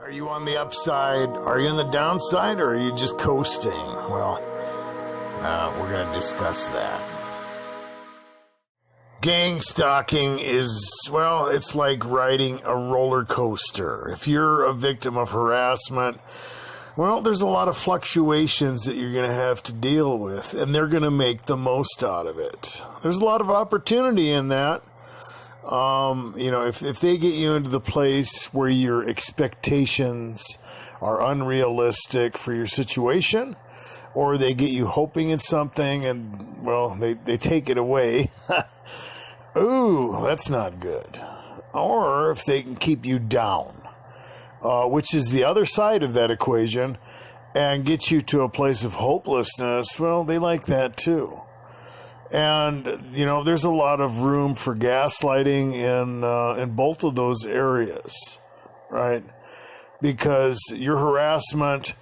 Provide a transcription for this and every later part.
Are you on the upside? Are you on the downside? Or are you just coasting? Well, we're going to discuss that. Gangstalking is, well, it's like riding a roller coaster. If you're a victim of harassment, well, there's a lot of fluctuations that you're going to have to deal with, and they're going to make the most out of it. There's a lot of opportunity in that. If they get you into the place where your expectations are unrealistic for your situation, or they get you hoping in something and, well, they take it away. Ooh, that's not good. Or if they can keep you down, which is the other side of that equation, and get you to a place of hopelessness, well, they like that too. And, there's a lot of room for gaslighting in both of those areas, right? Because your harassment,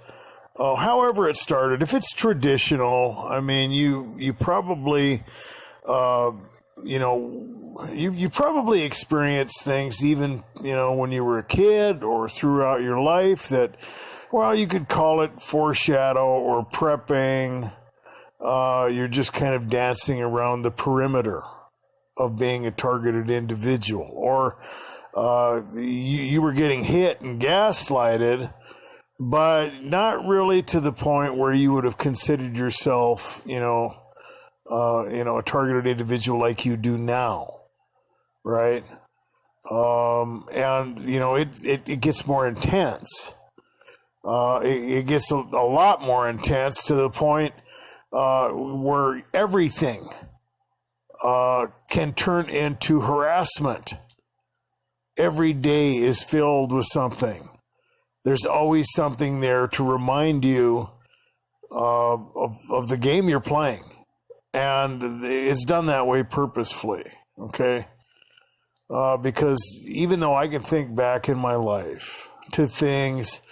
however it started, if it's traditional, I mean, you probably, you probably experienced things even, when you were a kid or throughout your life that, well, you could call it foreshadow or prepping. You're just kind of dancing around the perimeter of being a targeted individual, or you were getting hit and gaslighted, but not really to the point where you would have considered yourself, a targeted individual like you do now, right? It gets more intense. It gets a lot more intense to the point where everything can turn into harassment. Every day is filled with something. There's always something there to remind you of the game you're playing. And it's done that way purposefully, okay? Because even though I can think back in my life to things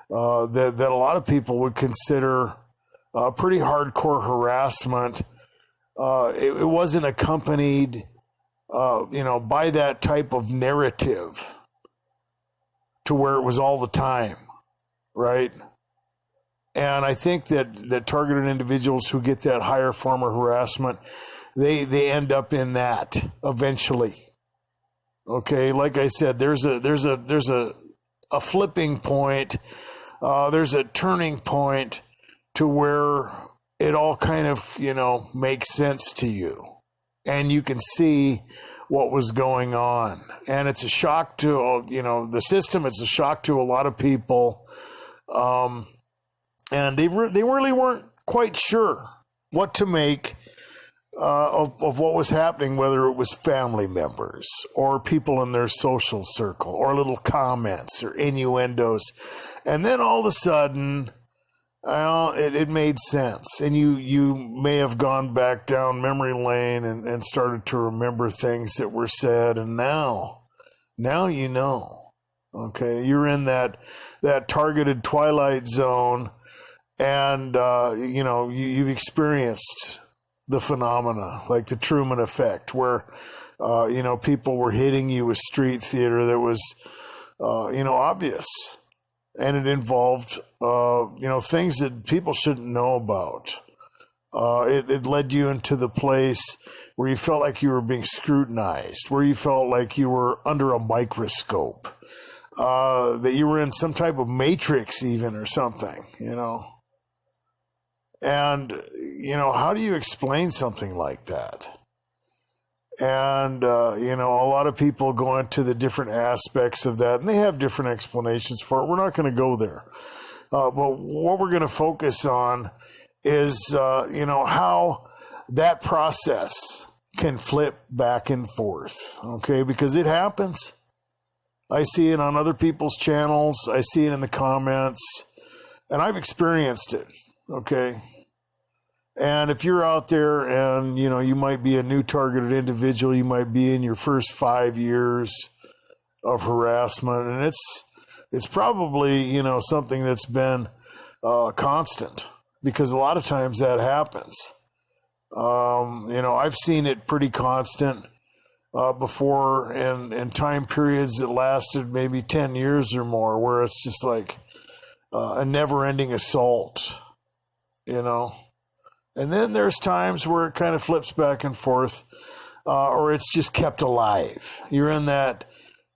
that a lot of people would consider pretty hardcore harassment, it wasn't accompanied, by that type of narrative to where it was all the time, right? And I think that targeted individuals who get that higher form of harassment, they end up in that eventually. Okay, like I said, there's a flipping point, there's a turning point to where it all kind of, makes sense to you. And you can see what was going on. And it's a shock to, the system. It's a shock to a lot of people. And they really weren't quite sure what to make of what was happening, whether it was family members or people in their social circle or little comments or innuendos. And then all of a sudden, it made sense. And you may have gone back down memory lane and started to remember things that were said. And now you know. Okay, you're in that targeted twilight zone, and you've experienced the phenomena like the Truman effect, where people were hitting you with street theater that was obvious, and it involved things that people shouldn't know about. It led you into the place where you felt like you were being scrutinized, where you felt like you were under a microscope, that you were in some type of matrix even or something, And, how do you explain something like that? And, a lot of people go into the different aspects of that, and they have different explanations for it. We're not going to go there. But what we're going to focus on is, how that process can flip back and forth, okay? Because it happens. I see it on other people's channels. I see it in the comments, and I've experienced it, okay? And if you're out there and, you might be a new targeted individual, you might be in your first 5 years of harassment, and it's probably, something that's been constant, because a lot of times that happens. I've seen it pretty constant before in time periods that lasted maybe 10 years or more, where it's just like a never-ending assault, you know. And then there's times where it kind of flips back and forth, or it's just kept alive. You're in that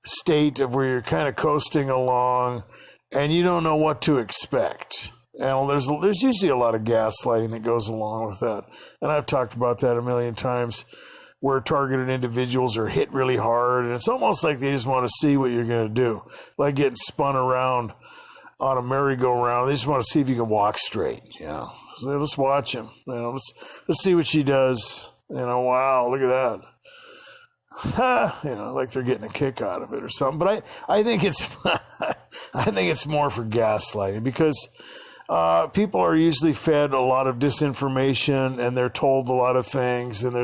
state of where you're kind of coasting along, and you don't know what to expect. And there's usually a lot of gaslighting that goes along with that. And I've talked about that a million times, where targeted individuals are hit really hard, and it's almost like they just want to see what you're going to do, like getting spun around on a merry-go-round. They just want to see if you can walk straight. You know, so let's watch him. You know, let's see what she does. You know, wow, look at that. You know, like they're getting a kick out of it or something. But I think it's I think it's more for gaslighting, because people are usually fed a lot of disinformation, and they're told a lot of things, and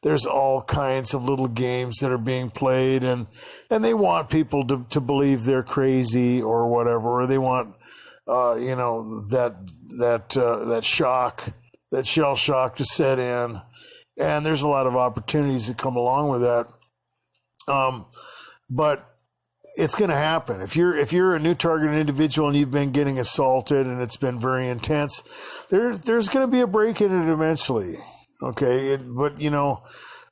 there's all kinds of little games that are being played, and they want people to believe they're crazy or whatever, or they want you know, that shock, that shell shock to set in. And there's a lot of opportunities that come along with that. But it's going to happen. If you're a new targeted individual and you've been getting assaulted and it's been very intense, there's going to be a break in it eventually. Okay. But you know,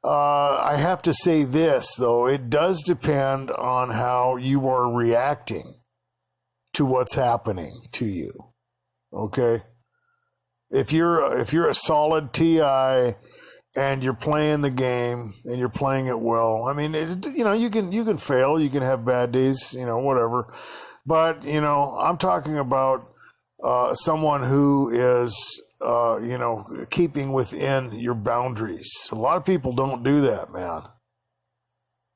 I have to say this though, it does depend on how you are reacting to what's happening to you. Okay. If you're a solid TI, and you're playing the game and you're playing it well, I mean, you know, you can fail, you can have bad days, you know, whatever. But, you know, I'm talking about someone who is, you know, keeping within your boundaries. A lot of people don't do that, man.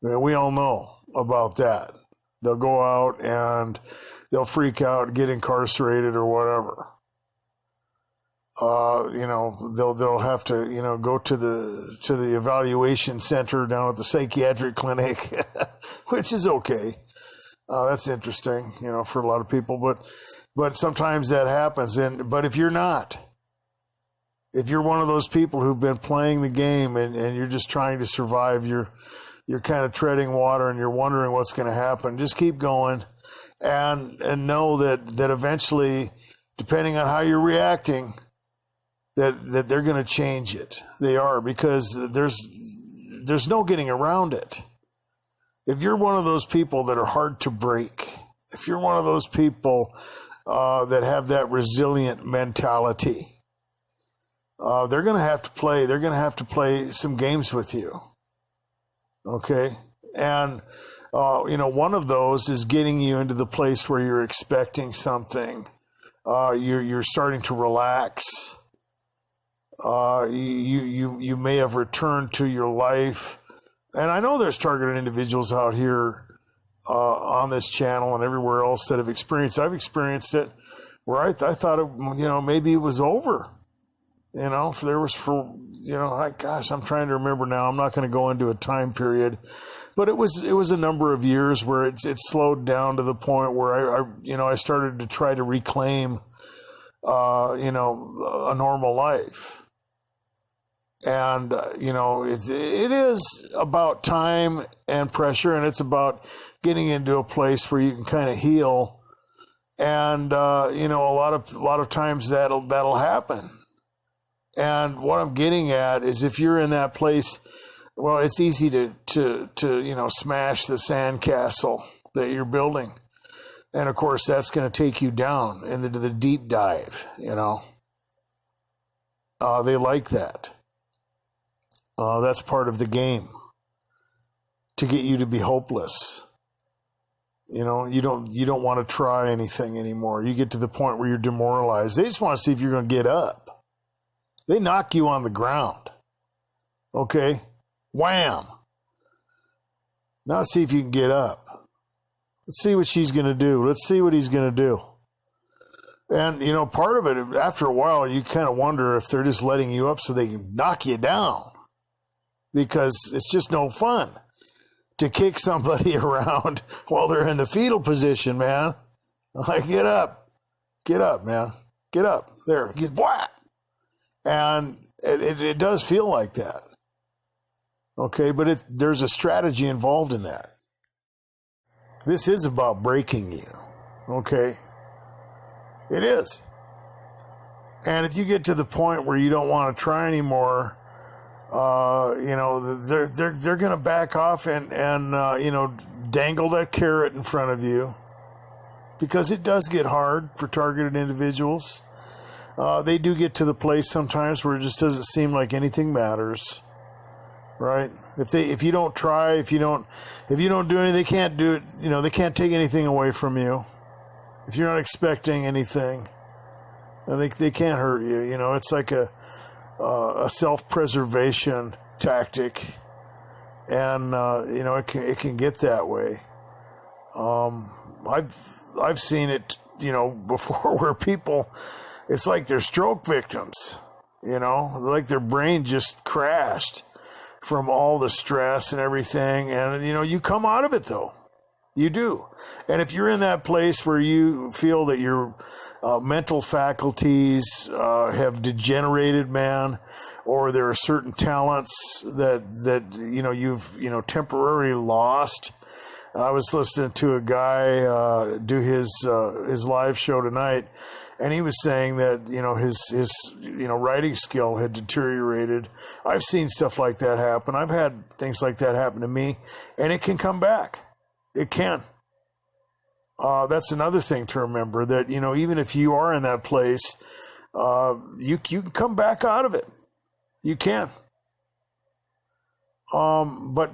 I mean, we all know about that. They'll go out and they'll freak out, get incarcerated or whatever. You know, they'll have to, you know, go to the evaluation center down at the psychiatric clinic, which is okay. That's interesting, you know, for a lot of people, but sometimes that happens. But if you're not, if you're one of those people who've been playing the game and you're just trying to survive, you're kind of treading water and you're wondering what's going to happen, just keep going and know that eventually, depending on how you're reacting, that they're going to change it. They are, because there's no getting around it. If you're one of those people that are hard to break, if you're one of those people that have that resilient mentality, they're going to have to play. They're going to have to play some games with you. Okay, and you know, one of those is getting you into the place where you're expecting something. You're starting to relax. You may have returned to your life. And I know there's targeted individuals out here on this channel and everywhere else that have experienced. I've experienced it where I thought, you know, maybe it was over. You know, if there was I'm trying to remember now. I'm not going to go into a time period, but it was a number of years where it slowed down to the point where I started to try to reclaim, you know, a normal life. And, you know, it is about time and pressure, and it's about getting into a place where you can kind of heal. And, you know, a lot of times that'll happen. And what I'm getting at is, if you're in that place, well, it's easy to you know, smash the sandcastle that you're building. And of course, that's going to take you down into the deep dive, you know. They like that. That's part of the game, to get you to be hopeless. You know, you don't want to try anything anymore. You get to the point where you're demoralized. They just want to see if you're going to get up. They knock you on the ground. Okay? Wham! Now see if you can get up. Let's see what she's going to do. Let's see what he's going to do. And, you know, part of it, after a while, you kind of wonder if they're just letting you up so they can knock you down. Because it's just no fun to kick somebody around while they're in the fetal position, man. Like, get up, man, get up. There, get whack. And it does feel like that. Okay, but there's a strategy involved in that. This is about breaking you. Okay? It is. And if you get to the point where you don't want to try anymore, they're going to back off and dangle that carrot in front of you, because it does get hard for targeted individuals. They do get to the place sometimes where it just doesn't seem like anything matters, right? If you don't try, if you don't do anything, they can't do it. They can't take anything away from you. If you're not expecting anything, they can't hurt you. It's like a self-preservation tactic, and it can get that way. I've seen it, before, where people, it's like they're stroke victims, like their brain just crashed from all the stress and everything. And, you come out of it though. You do. And if you're in that place where you feel that your mental faculties have degenerated, man, or there are certain talents that you've temporarily lost. I was listening to a guy do his live show tonight, and he was saying that his writing skill had deteriorated. I've seen stuff like that happen. I've had things like that happen to me, and it can come back. It can. That's another thing to remember, that even if you are in that place, you can come back out of it. You can. But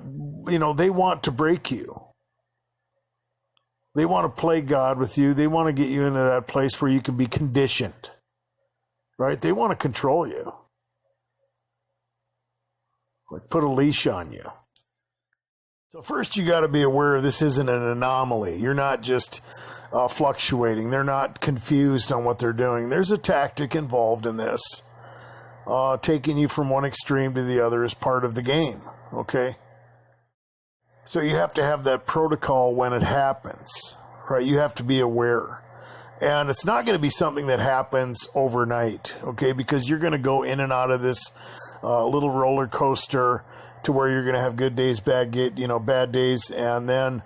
they want to break you. They want to play God with you. They want to get you into that place where you can be conditioned, right? They want to control you, like put a leash on you. So first, you got to be aware this isn't an anomaly. You're not just fluctuating. They're not confused on what they're doing. There's a tactic involved in this. Taking you from one extreme to the other is part of the game, okay? So you have to have that protocol when it happens, right? You have to be aware. And it's not going to be something that happens overnight, okay? Because you're going to go in and out of this little roller coaster to where you're going to have good days, bad days, and then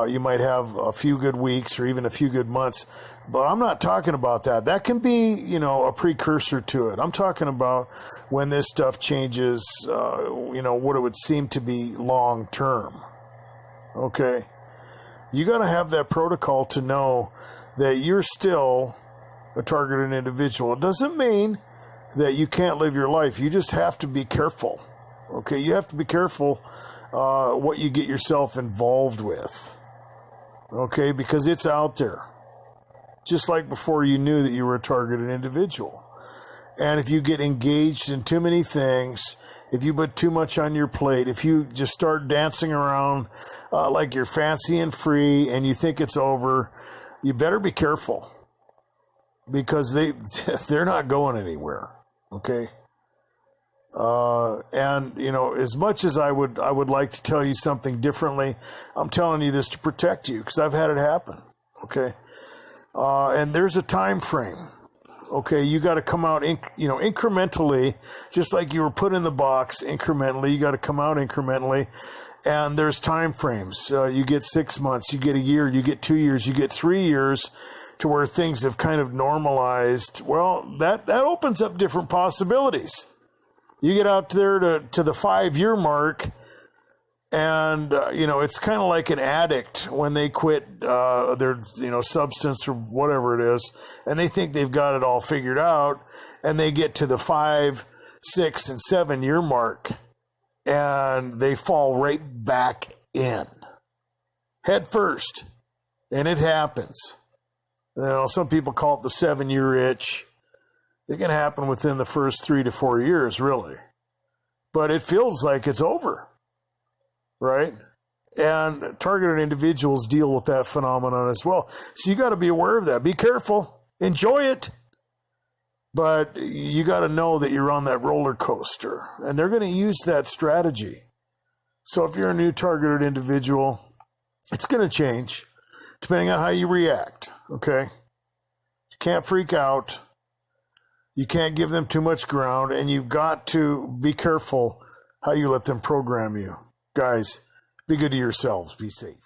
you might have a few good weeks or even a few good months. But I'm not talking about that. That can be, a precursor to it. I'm talking about when this stuff changes, what it would seem to be long term. Okay? You got to have that protocol to know that you're still a targeted individual. It doesn't mean that you can't live your life. You just have to be careful. Okay? You have to be careful what you get yourself involved with. Okay? Because it's out there. Just like before you knew that you were a targeted individual. And if you get engaged in too many things, if you put too much on your plate, if you just start dancing around like you're fancy and free and you think it's over, you better be careful, because they're not going anywhere. Okay. And as much as I would like to tell you something differently, I'm telling you this to protect you, because I've had it happen. Okay. And there's a time frame. Okay, you got to come out, incrementally, just like you were put in the box incrementally. You got to come out incrementally, and there's time frames. You get 6 months, you get a year, you get 2 years, you get 3 years, to where things have kind of normalized. Well, that opens up different possibilities. You get out there to the 5-year mark, and, it's kind of like an addict when they quit their, substance or whatever it is, and they think they've got it all figured out, and they get to the 5, 6, and 7-year mark, and they fall right back in, head first, and it happens. Some people call it the 7-year itch. It can happen within the first 3 to 4 years, really, but it feels like it's over. Right? And targeted individuals deal with that phenomenon as well. So you got to be aware of that. Be careful. Enjoy it. But you got to know that you're on that roller coaster. And they're going to use that strategy. So if you're a new targeted individual, it's going to change depending on how you react. Okay? You can't freak out. You can't give them too much ground. And you've got to be careful how you let them program you. Guys, be good to yourselves. Be safe.